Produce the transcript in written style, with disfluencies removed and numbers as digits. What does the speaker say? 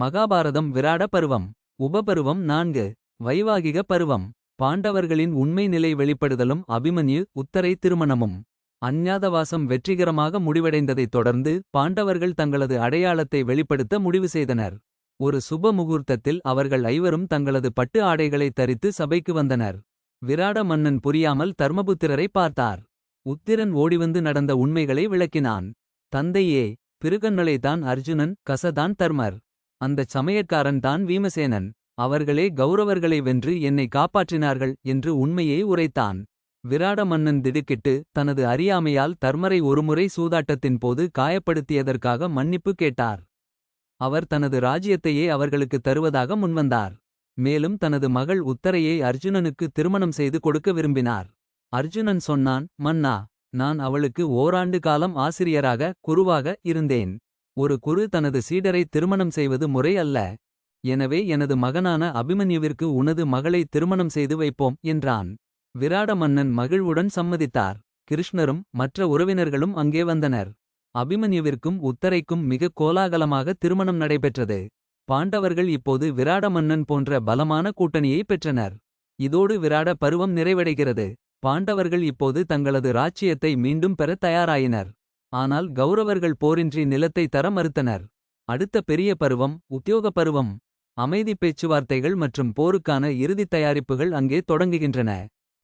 மகாபாரதம் விராட பருவம். உபபருவம் 4. வைவாகிக பருவம். பாண்டவர்களின் உண்மை நிலை வெளிப்படுதலும் அபிமன்யு உத்தரை திருமணமும். அஞ்ஞாதவாசம் வெற்றிகரமாக முடிவடைந்ததைத் தொடர்ந்து பாண்டவர்கள் தங்களது அடையாளத்தை வெளிப்படுத்த முடிவு செய்தனர். ஒரு சுப முகூர்த்தத்தில் அவர்கள் ஐவரும் தங்களது பட்டு ஆடைகளை தரித்து சபைக்கு வந்தனர். விராட மன்னன் புரியாமல் தர்மபுத்திரரை பார்த்தார். உத்திரன் ஓடிவந்து நடந்த உண்மைகளை விளக்கினான். தந்தையே, பிருகன்னளைதான் அர்ஜுனன், கசதான் தர்மர். அந்தச் சமயக்காரன் தான் வீமசேனன். அவர்களே கௌரவர்களை வென்று என்னை காப்பாற்றினார்கள் என்று உண்மையை உரைத்தான். விராட மன்னன் திடுக்கிட்டு தனது அறியாமையால் தர்மரை ஒருமுறை சூதாட்டத்தின் போது காயப்படுத்தியதற்காக மன்னிப்பு கேட்டார். அவர் தனது ராஜ்யத்தையே அவர்களுக்கு தருவதாக முன்வந்தார். மேலும் தனது மகள் உத்தரையை அர்ஜுனனுக்கு திருமணம் செய்து கொடுக்க விரும்பினார். அர்ஜுனன் சொன்னான், மன்னா, நான் அவளுக்கு ஓராண்டு காலம் ஆசிரியராக குருவாக இருந்தேன். ஒரு குரு தனது சீடரை திருமணம் செய்வது முறை அல்ல. எனவே எனது மகனான அபிமன்யுவிற்கு உனது மகளை திருமணம் செய்து வைப்போம் என்றான். விராட மன்னன் மகிழ்வுடன் சம்மதித்தார். கிருஷ்ணரும் மற்ற உறவினர்களும் அங்கே வந்தனர். அபிமன்யுவிற்கும் உத்தரைக்கும் மிக கோலாகலமாக திருமணம் நடைபெற்றது. பாண்டவர்கள் இப்போது விராட மன்னன் போன்ற பலமான கூட்டணியை பெற்றனர். இதோடு விராட பருவம் நிறைவடைகிறது. பாண்டவர்கள் இப்போது தங்களது ராச்சியத்தை மீண்டும் பெற தயாராயினர். ஆனால் கௌரவர்கள் போரின்றி நிலத்தை தர மறுத்தனர். அடுத்த பெரிய பருவம் உத்தியோக பருவம். அமைதி பேச்சுவார்த்தைகள் மற்றும் போருக்கான இறுதித் தயாரிப்புகள் அங்கே தொடங்குகின்றன.